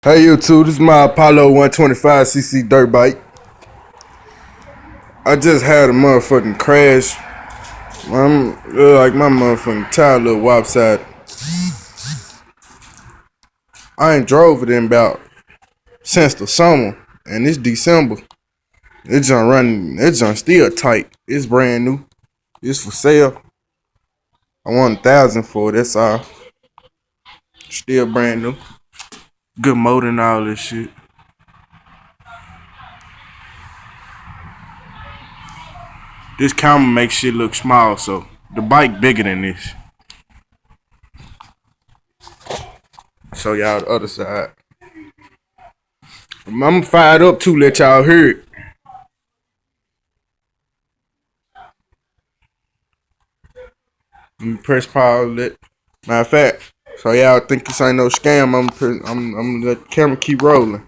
Hey YouTube, this is my Apollo 125cc dirt bike. I just had a motherfucking crash. I'm like my motherfucking tire little wopside. I ain't drove it in about since the summer, and it's December. It just running. It just still tight. It's brand new. It's for sale. I want 1,000 for it. That's all. Still brand new. Good motor and all this shit. This camera makes shit look small, so the bike bigger than this. Show y'all the other side. I'm fired up too. Let y'all hear it. Let me press pause. Matter of fact, so y'all think this ain't no scam. I'm gonna let the camera keep rolling.